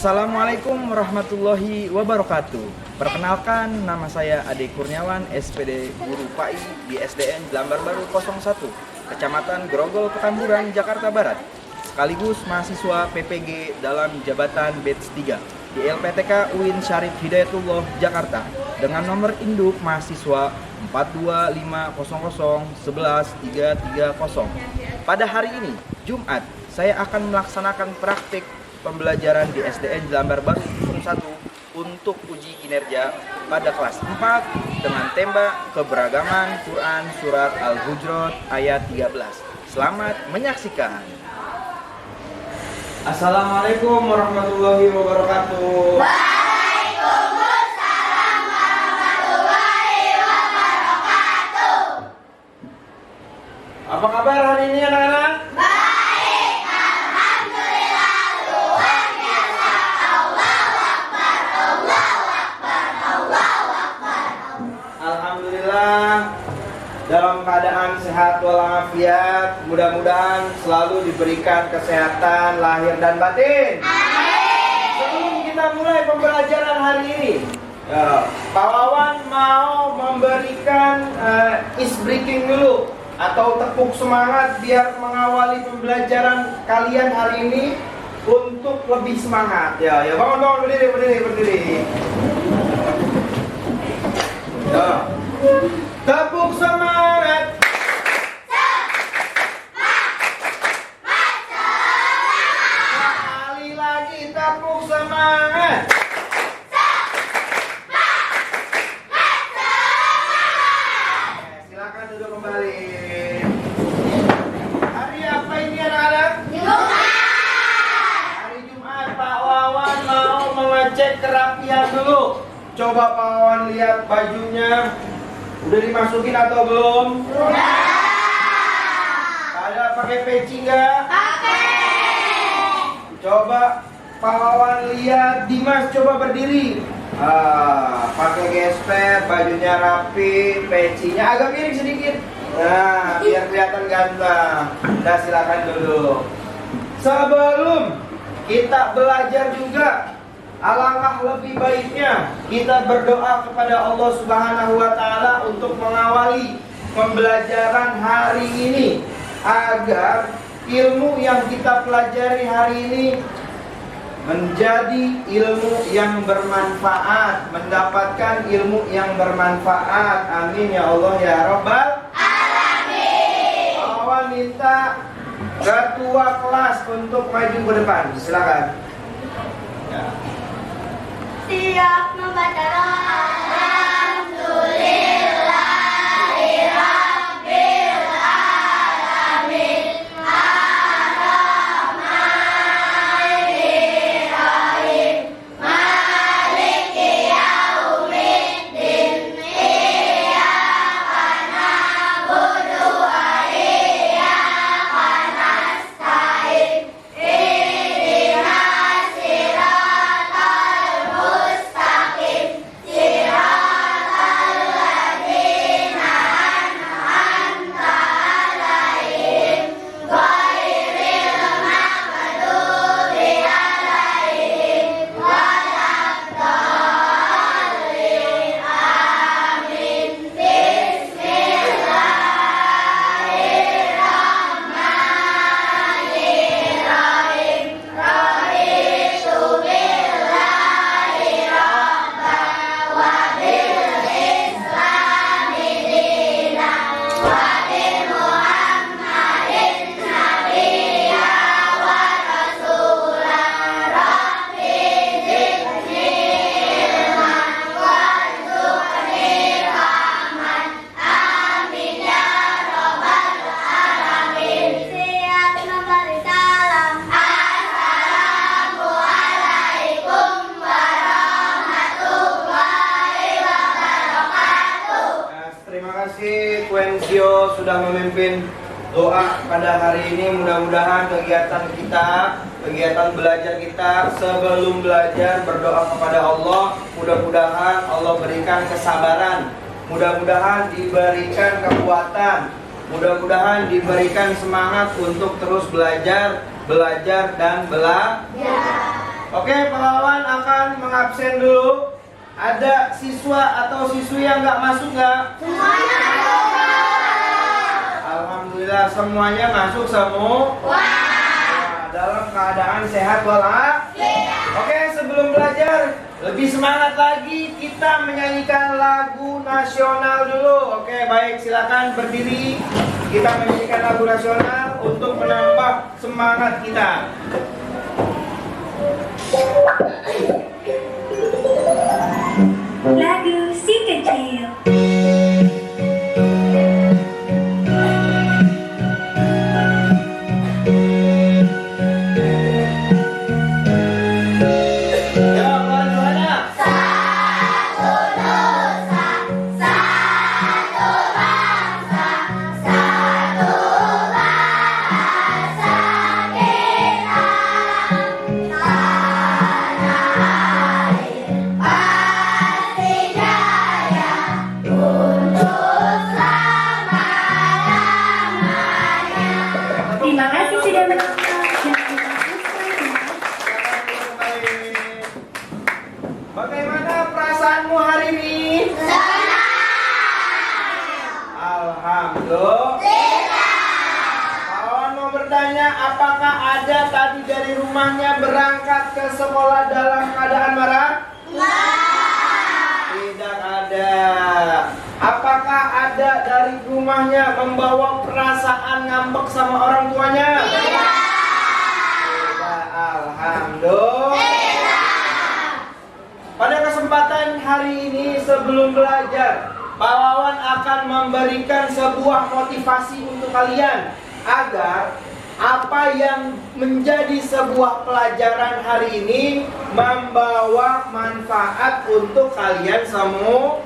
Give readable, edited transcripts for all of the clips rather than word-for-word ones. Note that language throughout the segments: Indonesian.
Assalamualaikum warahmatullahi wabarakatuh. Perkenalkan, nama saya Ade Kurniawan, SPD Guru PAI di SDN Jelambar Baru 01, Kecamatan Grogol, Petamburan, Jakarta Barat. Sekaligus mahasiswa PPG dalam jabatan batch 3 di LPTK UIN Syarif Hidayatullah, Jakarta, dengan nomor induk mahasiswa 42500111330. Pada hari ini, Jumat, saya akan melaksanakan praktik pembelajaran di SDN Jelambar Baru 01 untuk uji kinerja pada kelas 4 dengan tema keberagaman Quran Surat Al-Hujurat ayat 13. Selamat menyaksikan. Assalamualaikum warahmatullahi wabarakatuh. Waalaikumsalam warahmatullahi wabarakatuh. Apa kabar hari ini anak-anak? Baik, alhamdulillah, luar biasa. Allahu Akbar, Allahu Akbar, Allahu Akbar. Alhamdulillah, dalam keadaan sehat walafiat, mudah-mudahan selalu diberikan kesehatan lahir dan batin. Sebelum kita mulai pembelajaran hari ini, Pak Wawan mau memberikan ice breaking dulu atau tepuk semangat biar mengawali pembelajaran kalian hari ini untuk lebih semangat. Ya, bangun, berdiri. Ya. Tepuk semangat. Sekali lagi tepuk semangat. Silakan duduk kembali. Hari apa ini anak-anak? Hari Jumat. Pak Wawan mau mengecek kerapian dulu. Coba Pak Wawan lihat bajunya. Udah dimasukin atau belum? Sudah. Ada pakai peci nggak? Pakai. Coba Pak Wawan lihat Dimas, coba berdiri. Pakai gesper, bajunya rapi, pecinya agak miring sedikit. Nah, biar kelihatan ganteng. Udah, silakan dulu. Sebelum kita belajar juga, alangkah lebih baiknya kita berdoa kepada Allah Subhanahu wa Ta'ala untuk mengawali pembelajaran hari ini agar ilmu yang kita pelajari hari ini menjadi ilmu yang bermanfaat, mendapatkan ilmu yang bermanfaat. Amin ya Allah ya Rabbal Alamin. Awal minta ketua kelas untuk maju ke depan. Silakan. Ya. Siap membaca doa. Alhamdulillahirabbil alamin. Ar-Rahmanir-Rahim. Maliki yaumiddin. Iyyaka na'budu wa iyyaka nasta'in. Ihdinas siratal mustaqim. Siratal ladzina an'amta 'alaihim ghairil maghdubi 'alaihim waladdallin. Amin. Bismillahirrahmanirrahim. Raditu billahi rabban wa bil islami dinan wa bi Muhammadin nabiyya wa rasulan. Rabbi zidni ilman warzuqni rahman. Amin ya rabbal alamin. Siap memberi salam. Assalamualaikum warahmatullahi wabarakatuh. Terima kasih Quencio sudah memimpin doa pada hari ini. Mudah-mudahan kegiatan belajar kita sebelum belajar berdoa kepada Allah. Mudah-mudahan Allah berikan kesabaran, mudah-mudahan diberikan kekuatan, mudah-mudahan diberikan semangat untuk terus belajar dan belajar. Oke, pahlawan akan mengabsen dulu. Ada siswa atau siswi yang nggak masuk nggak? Semuanya masuk. Alhamdulillah semuanya masuk semua. Nah, dalam keadaan sehat walafiat. Oke, sebelum belajar lebih semangat lagi, kita menyanyikan lagu nasional dulu. Oke, baik, silakan berdiri. Kita menyanyikan lagu nasional untuk menambah semangat kita. Lagu si kecil. Terima kasih sudah menonton. Bagaimana perasaanmu hari ini? Alhamdulillah. Kawan mau bertanya, apakah ada tadi dari rumahnya berangkat ke sekolah dalam keadaan marah? Tidak ada. Apakah ada dari rumahnya membawa perasaan ngambek sama orang tuanya? Tidak. Alhamdulillah. Pada kesempatan hari ini sebelum belajar, pahlawan akan memberikan sebuah motivasi untuk kalian agar apa yang menjadi sebuah pelajaran hari ini membawa manfaat untuk kalian semua.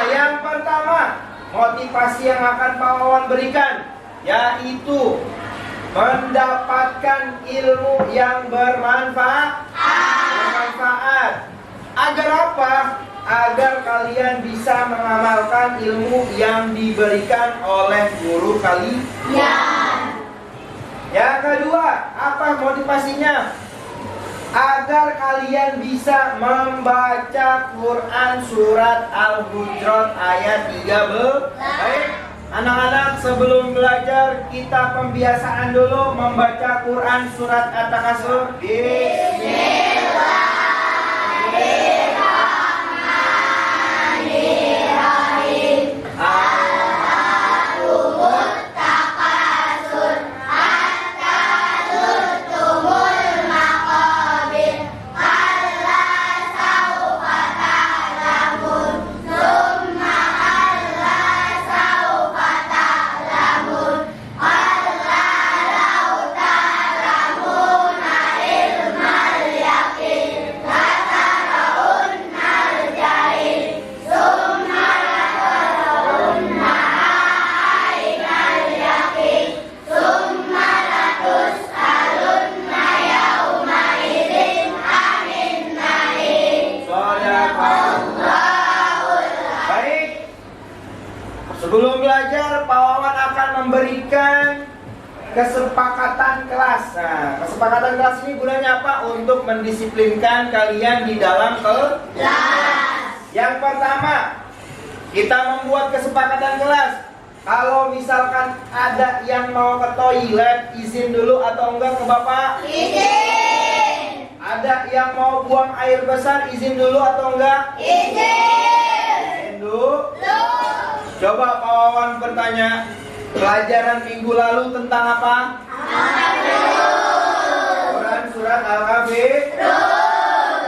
Yang pertama, motivasi yang akan pahlawan berikan yaitu mendapatkan ilmu yang bermanfaat. Agar apa? Agar kalian bisa mengamalkan ilmu yang diberikan oleh guru kalian. Yang kedua, apa motivasinya? Agar kalian bisa membaca Quran surat Al-Hujurat ayat 13. Baik, anak-anak, sebelum belajar kita pembiasaan dulu membaca Quran surat At-Takasur. Sebelum belajar, pahlawan akan memberikan kesepakatan kelas. Nah, kesepakatan kelas ini gunanya apa? Untuk mendisiplinkan kalian di dalam kelas. Yang pertama, kita membuat kesepakatan kelas. Kalau misalkan ada yang mau ke toilet, izin dulu atau enggak ke Bapak? Izin. Ada yang mau buang air besar, izin dulu atau enggak? Izin dulu. Coba pahlawan bertanya, pelajaran minggu lalu tentang apa? Quran surat Al-Kafirun.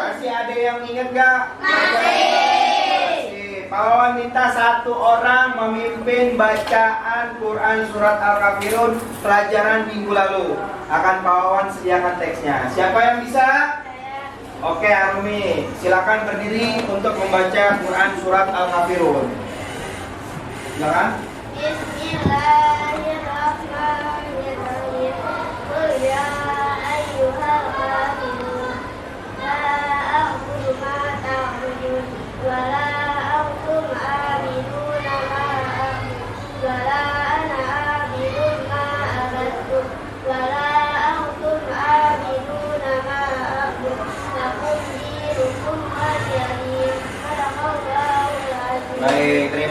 Masih ada yang ingat gak? Masih. Pahlawan minta satu orang memimpin bacaan Quran surat Al-Kafirun pelajaran minggu lalu. Akan pahlawan sediakan teksnya. Siapa yang bisa? Oke, Arumi, silakan berdiri untuk membaca Quran surat Al-Kafirun. Silakan. Bismillahirrahmanirrahim. Qul ya ayyuhal kafirun la a'budu ma ta'budun wa la antum 'abiduna ma a'budu wa la ana 'abidun ma 'abadtum wa la antum 'abiduna ma a'budu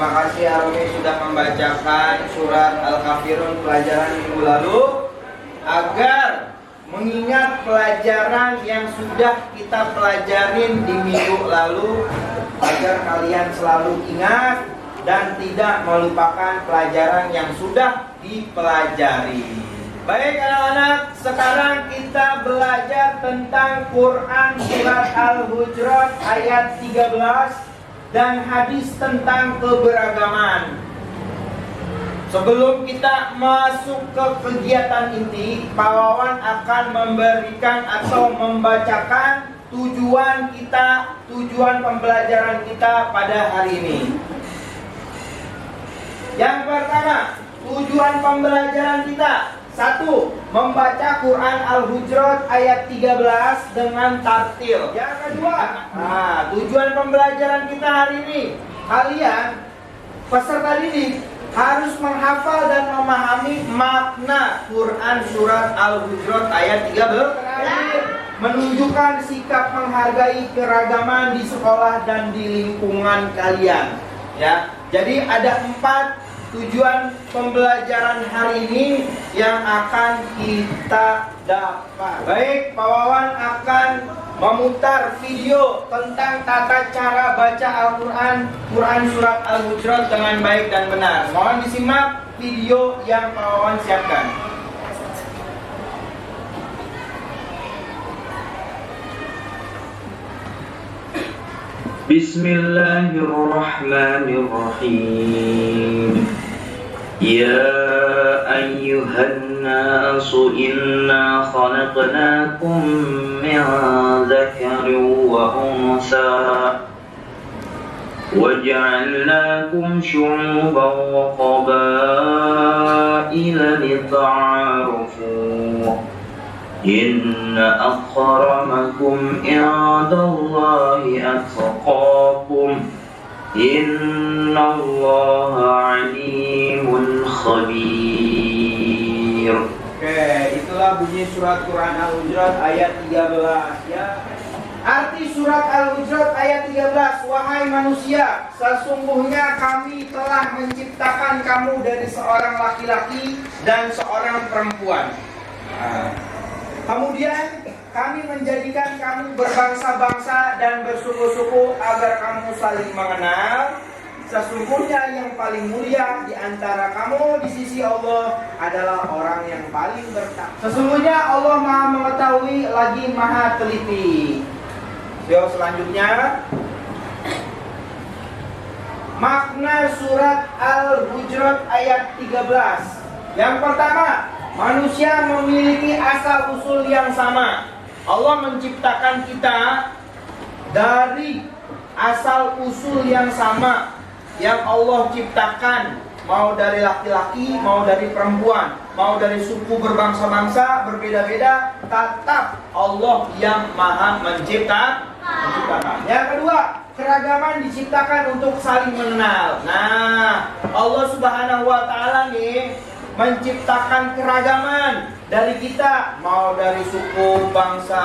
Terima kasih Arumi sudah membacakan surat Al-Kafirun pelajaran minggu lalu, agar mengingat pelajaran yang sudah kita pelajarin di minggu lalu, agar kalian selalu ingat dan tidak melupakan pelajaran yang sudah dipelajari. Baik anak-anak, sekarang kita belajar tentang Quran surat Al-Hujurat ayat 13 dan hadis tentang keberagaman. Sebelum kita masuk ke kegiatan inti, Pak Wawan akan memberikan atau membacakan tujuan pembelajaran kita pada hari ini. Yang pertama, tujuan pembelajaran kita: 1. Membaca Quran Al-Hujurat ayat 13 dengan tartil. Yang kedua, tujuan pembelajaran kita hari ini, kalian peserta didik harus menghafal dan memahami makna Quran surat Al-Hujurat ayat 13. Terakhir, menunjukkan sikap menghargai keragaman di sekolah dan di lingkungan kalian. Ya, jadi ada 4 tujuan pembelajaran hari ini yang akan kita dapat. Baik, Pak Wawan akan memutar video tentang tata cara baca Al-Quran, Quran surat Al-Hujurat dengan baik dan benar. Mohon disimak video yang Pak Wawan siapkan. Bismillahirrahmanirrahim. Ya ayyuhan nasu inna khalaqnakum min dzakarin wa unsa waja'alnakum syu'uban wa qabaila lita'arafu. Inna akramakum indallahi atqakum. Inna Allaha alimun khabir. Oke, itulah bunyi surat Quran Al-Hujurat ayat 13 ya. Arti surat Al-Hujurat ayat 13, wahai manusia, sesungguhnya kami telah menciptakan kamu dari seorang laki-laki dan seorang perempuan. Kemudian kami menjadikan kamu berbangsa-bangsa dan bersuku-suku agar kamu saling mengenal. Sesungguhnya yang paling mulia di antara kamu di sisi Allah adalah orang yang paling bertakwa. Sesungguhnya Allah Maha mengetahui lagi Maha teliti. Video selanjutnya, makna surat Al-Hujurat ayat 13. Yang pertama, manusia memiliki asal usul yang sama. Allah menciptakan kita dari asal usul yang sama yang Allah ciptakan, mau dari laki-laki, mau dari perempuan, mau dari suku berbangsa-bangsa berbeda-beda, tetap Allah yang Maha menciptakan. Yang kedua, keragaman diciptakan untuk saling mengenal. Nah, Allah Subhanahu wa taala nih menciptakan keragaman dari kita, mau dari suku bangsa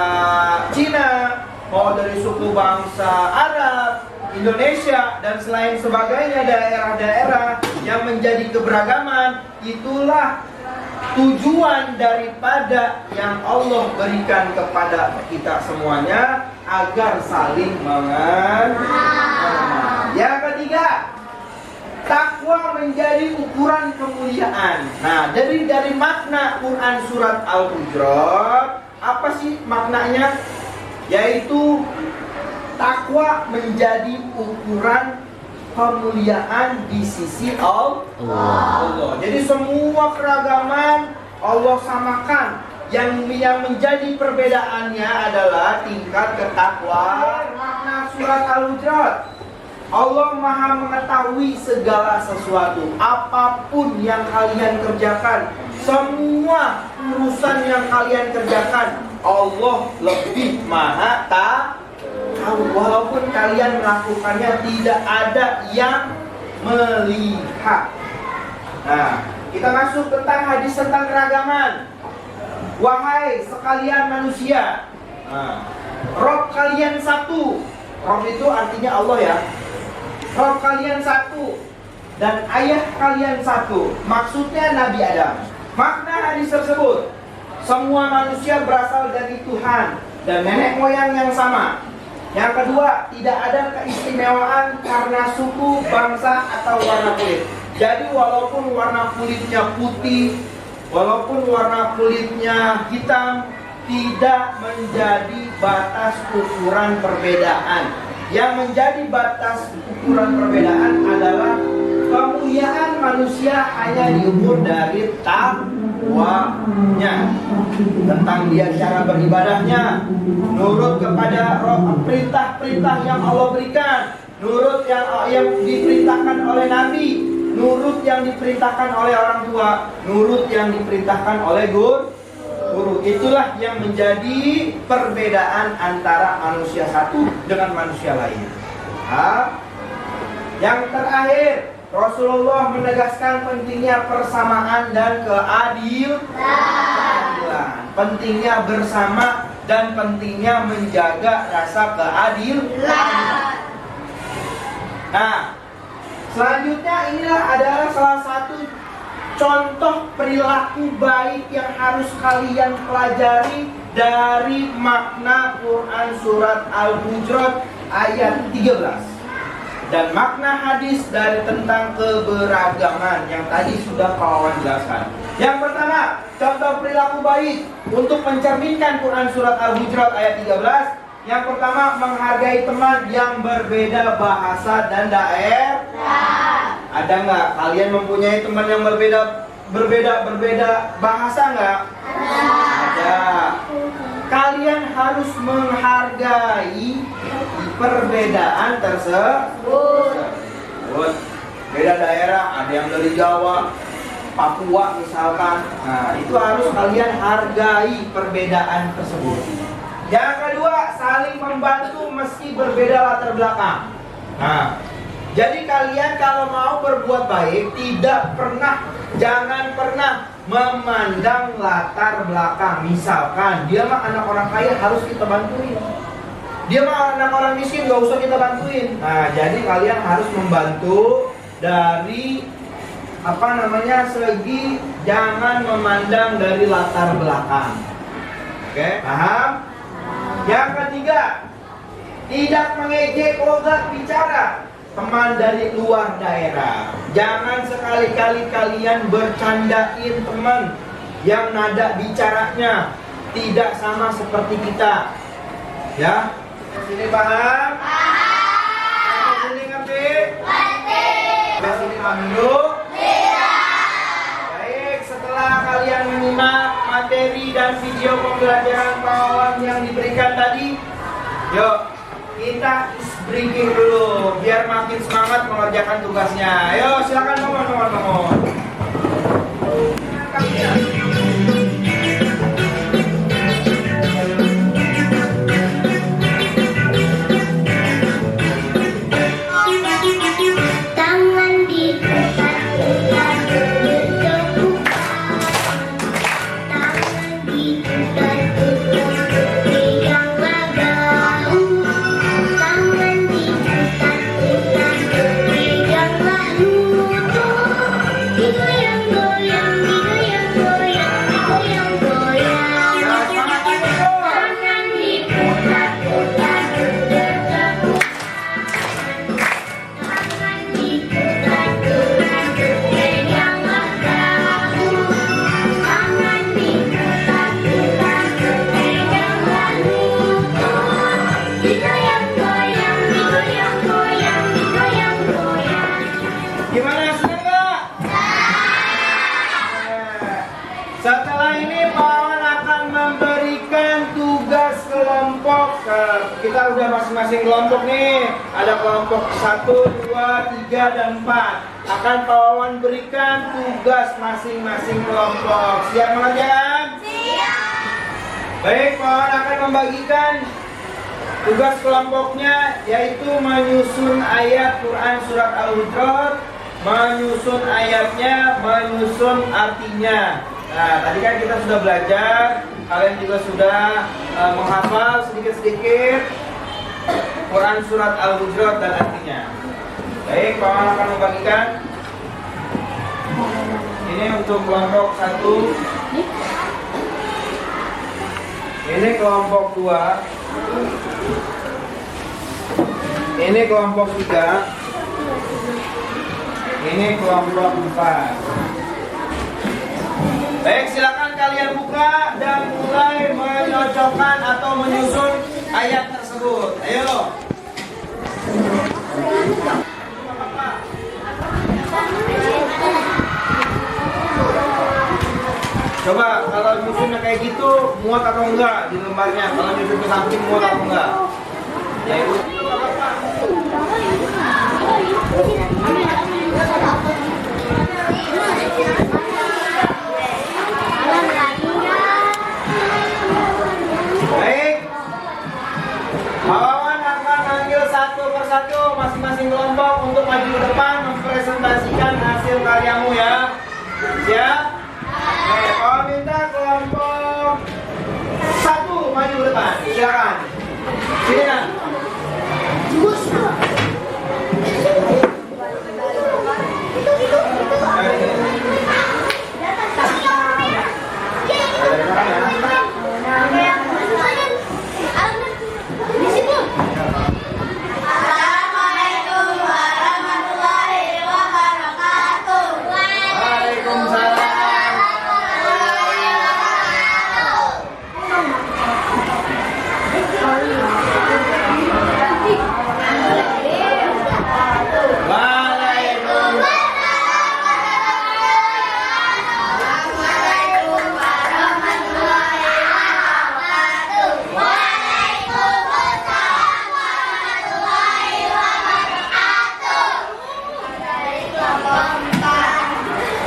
Cina, mau dari suku bangsa Arab, Indonesia, dan selain sebagainya, daerah-daerah yang menjadi keberagaman. Itulah tujuan daripada yang Allah berikan kepada kita semuanya, agar saling mengenal. Yang ketiga, takwa menjadi ukuran kemuliaan. Nah, dari makna Quran surat Al-Hujurat, apa sih maknanya? Yaitu takwa menjadi ukuran kemuliaan di sisi Allah. Jadi semua keragaman Allah samakan. Yang menjadi perbedaannya adalah tingkat ketakwaan. Makna surat Al-Hujurat, Allah Maha mengetahui segala sesuatu. Apapun yang kalian kerjakan, semua urusan yang kalian kerjakan, Allah lebih Maha tahu. Walaupun kalian melakukannya, tidak ada yang melihat. Nah, kita masuk tentang hadis tentang keragaman. Wahai sekalian manusia, Rob kalian satu. Rob itu artinya Allah ya. Rob kalian satu. dan ayah kalian satu. Maksudnya Nabi Adam. Makna hadis tersebut, semua manusia berasal dari Tuhan dan nenek moyang yang sama. Yang kedua, tidak ada keistimewaan karena suku, bangsa, atau warna kulit. Jadi walaupun warna kulitnya putih, walaupun warna kulitnya hitam, tidak menjadi batas ukuran perbedaan. Yang menjadi batas ukuran perbedaan adalah kemuliaan manusia hanya diukur dari takwanya, tentang dia cara beribadahnya, nurut kepada perintah-perintah yang Allah berikan, nurut yang diperintahkan oleh Nabi, nurut yang diperintahkan oleh orang tua, nurut yang diperintahkan oleh guru. Itulah yang menjadi perbedaan antara manusia satu dengan manusia lain. Yang terakhir, Rasulullah menegaskan pentingnya persamaan dan keadilan, pentingnya bersama dan pentingnya menjaga rasa keadilan. Nah, selanjutnya inilah adalah salah satu contoh perilaku baik yang harus kalian pelajari dari makna Quran surat Al-Hujurat ayat 13 dan makna hadis dari tentang keberagaman yang tadi sudah kawan jelaskan. Yang pertama, contoh perilaku baik untuk mencerminkan Quran surat Al-Hujurat ayat 13. Yang pertama, menghargai teman yang berbeda bahasa dan daerah. Ada nggak kalian mempunyai teman yang berbeda bahasa nggak? Ada. Kalian harus menghargai perbedaan tersebut. Beda daerah, ada yang dari Jawa, Papua misalkan. Nah, itu harus kalian hargai perbedaan tersebut. Yang kedua, saling membantu meski berbeda latar belakang. Nah, jadi kalian kalau mau berbuat baik, jangan pernah memandang latar belakang. Misalkan dia mah anak orang kaya, harus kita bantuin. Dia mah anak orang miskin, gak usah kita bantuin. Nah, jadi kalian harus membantu dari segi, jangan memandang dari latar belakang. Oke, paham? Yang ketiga, tidak mengejek logat bicara teman dari luar daerah. Jangan sekali-kali kalian bercandain teman yang nada bicaranya tidak sama seperti kita. Ya, sini paham? Paham. Sini ngerti? Ngerti. Sampai sini paham dulu? Baik, setelah kalian menyimak materi dan video pembelajaran Pawawan yang diberikan tadi, yuk kita breaking dulu biar makin semangat mengerjakan tugasnya. Ayo silakan mohon. Tangan diputar-putar bergepukan, tangan diputar-putar peganglah bahu, tangan diputar-putar peganglah lutut, digoyang-goyang, digoyang-goyang, digoyang-goyang, tangan diputar-putar bergepukan. Tangan diputar-putar peganglah bahu, tangan diputar-putar peganglah lutut, digoyang-goyang, digoyang-goyang, digoyang-goyang. Gimana, senang nggak? Setelah ini Pawawan akan memberikan tugas kelompok. Kita udah masing-masing kelompok nih. Ada kelompok 1, 2, 3, dan 4. Akan Pawawan berikan tugas masing-masing kelompok. Siap mengerjakan? Siap. Baik, Pawawan akan membagikan tugas kelompoknya, yaitu menyusun ayat Quran surat Al-Hujurat, menyusun ayatnya, menyusun artinya. Nah, tadi kan kita sudah belajar, kalian juga sudah menghafal sedikit-sedikit Quran surat Al-Hujurat dan artinya. Baik, Pawawan akan membagikan Ini untuk kelompok 1. Ini kelompok 2. Ini kelompok 3. Ini kelompok 4. Baik, silakan kalian buka dan mulai menyocokkan atau menyusun ayat tersebut. Ayo. Coba kalau nyusunnya kayak gitu muat atau enggak di lembarnya? Kalau nyusun ke samping muat atau enggak? Ya itu. Baik. Pawawan akan manggil satu persatu masing-masing kelompok untuk maju ke depan mempresentasikan hasil karyamu ya. Siap? Oke, Pawawan minta kelompok 1 maju ke depan. Silakan. Sini nak. Assalamualaikum warahmatullahi wabarakatuh. Waalaikumsalam.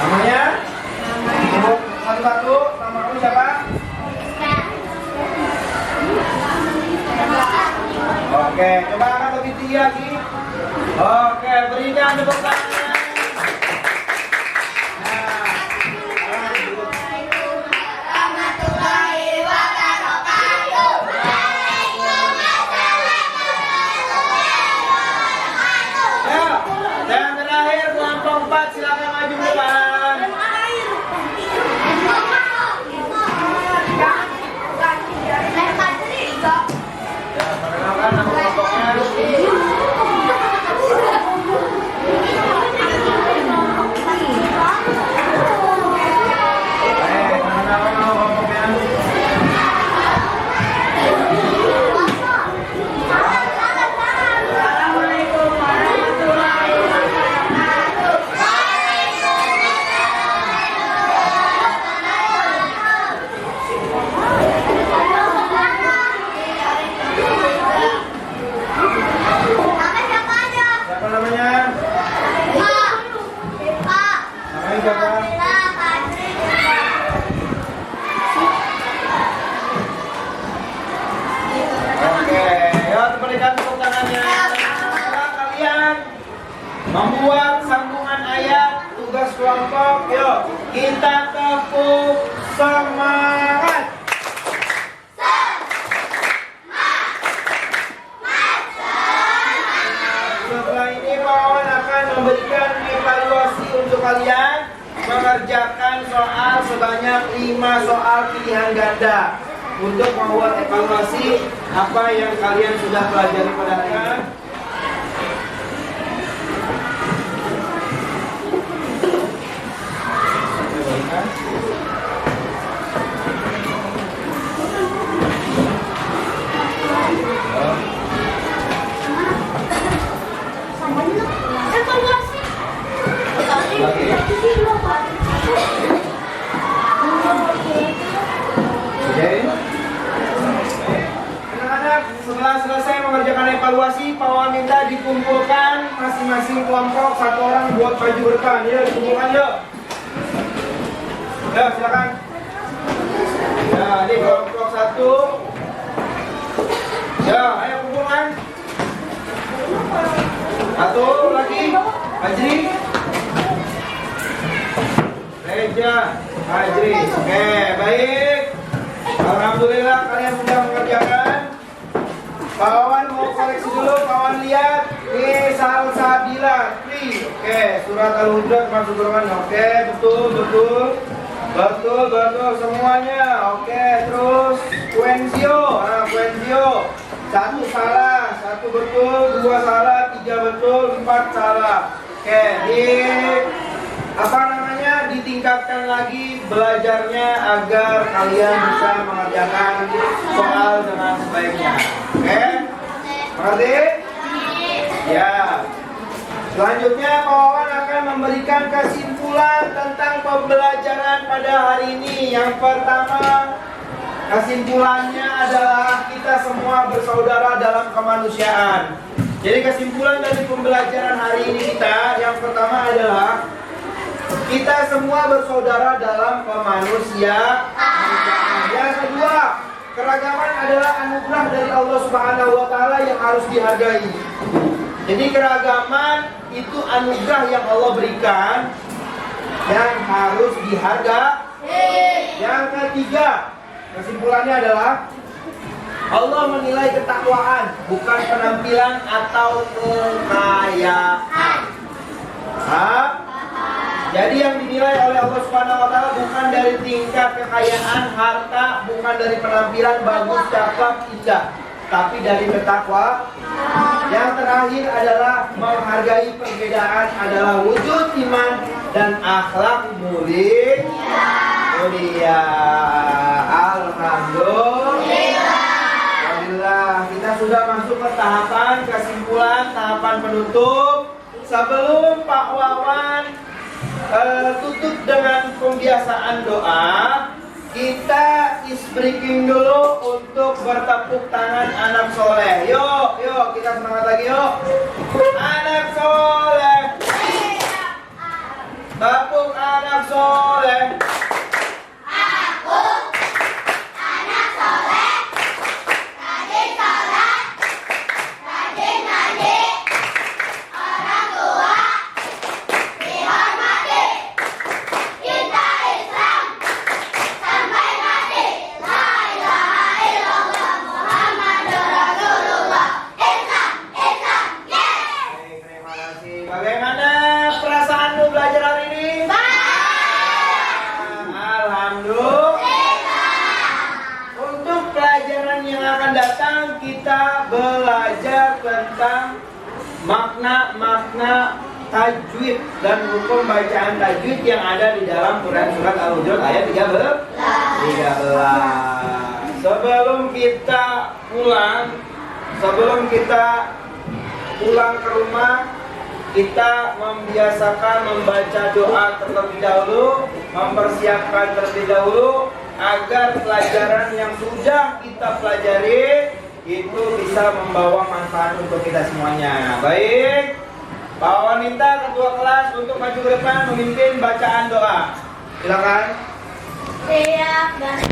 Namanya? Untuk satu-satu, nama kamu siapa? Oke, coba angkat lebih tinggi lagi. Oke, berikan tepuk tangan. Nah, Warahmatullahi wabarakatuh. ya, dan terakhir kelompok 4 silakan maju ke depan. Ya, perkenalkan nama kelompoknya. Perkenalkan nama kelompoknya. Siapa namanya? Namanya siapa? Oke, yuk berikan tepuk tangannya. Setelah kalian membuat sambungan ayat tugas kelompok, yuk kita tepuk semangat. Setelah ini Pawawan akan memberikan evaluasi untuk kalian mengerjakan soal sebanyak 5 soal pilihan ganda untuk membuat evaluasi apa yang kalian sudah pelajari pada hari ini. Anak-anak, setelah selesai mengerjakan evaluasi, Pawawan minta dikumpulkan masing-masing kelompok 1 orang buat maju ke depan. Ya, dikumpulkan yuk. Ya, silakan. Ya, ini kelompok 1. Ya, ayo kumpulkan. 1 lagi. Ajri. Reja, Ajri. Oke, baik. Alhamdulillah kalian sudah mengerjakan. Pak Wawan mau koreksi dulu, Pak Wawan lihat. Ini salsabila, free. Oke, surat Al-Hujurat masuk golongan. Oke, betul semuanya. Oke, terus Quenzio. Nah, Quenzio. 1 salah, 1 betul, 2 salah, 3 betul, 4 salah. Oke, ditingkatkan lagi belajarnya agar kalian bisa mengerjakan soal dengan sebaiknya. Oke? Mengerti? Ya. Selanjutnya Pak Wawan akan memberikan kesimpulan tentang pembelajaran pada hari ini. Yang pertama, kesimpulannya adalah kita semua bersaudara dalam kemanusiaan. Jadi kesimpulan dari pembelajaran hari ini kita, yang pertama adalah kita semua bersaudara dalam kemanusiaan. Yang kedua, keragaman adalah anugerah dari Allah Subhanahu wa taala yang harus dihargai. Jadi keragaman itu anugerah yang Allah berikan yang harus dihargai. Yang ketiga, kesimpulannya adalah Allah menilai ketakwaan, bukan penampilan atau kekayaan. Jadi yang dinilai oleh Allah Subhanahu wa taala bukan dari tingkat kekayaan, harta, bukan dari penampilan bagus, cakep, indah, tapi dari bertakwa. Yang terakhir adalah menghargai perbedaan adalah wujud iman dan akhlak mulia. Alhamdulillah. Kita sudah masuk ke tahapan kesimpulan, tahapan penutup. Sebelum Pak Wawan tutup dengan pembiasaan doa, kita breaking dulu untuk bertepuk tangan anak soleh. Yuk, kita semangat lagi yuk. Anak soleh, tepuk anak soleh. Bagaimana perasaanmu belajar hari ini? Alhamdulillah. Untuk pelajaran yang akan datang, kita belajar tentang makna-makna tajwid dan hukum bacaan tajwid yang ada di dalam Quran surat Al-Hujurat ayat 13. Sebelum kita pulang ke rumah, kita membiasakan membaca doa terlebih dahulu, mempersiapkan terlebih dahulu agar pelajaran yang sudah kita pelajari itu bisa membawa manfaat untuk kita semuanya. Baik, Pak Wawan minta ketua kelas untuk maju ke depan memimpin bacaan doa. Silakan. Siap dan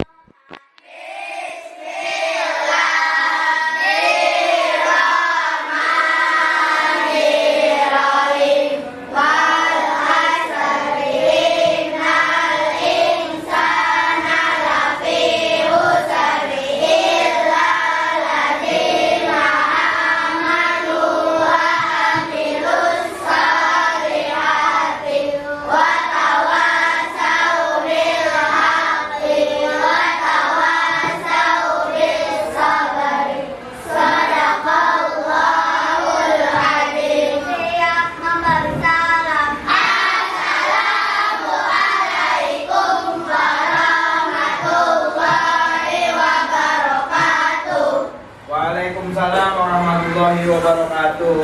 Waalaikumsalam warahmatullahi wabarakatuh.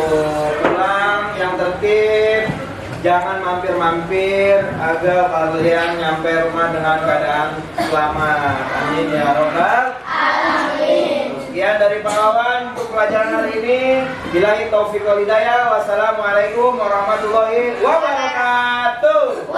Pulang yang tertib, jangan mampir-mampir agar kalian nyampe rumah dengan keadaan selamat. Amin ya robbal alamin. Sekian dari Pak Wawan untuk pelajaran hari ini. Billahi taufiq wal hidayah. Wassalamualaikum warahmatullahi wabarakatuh.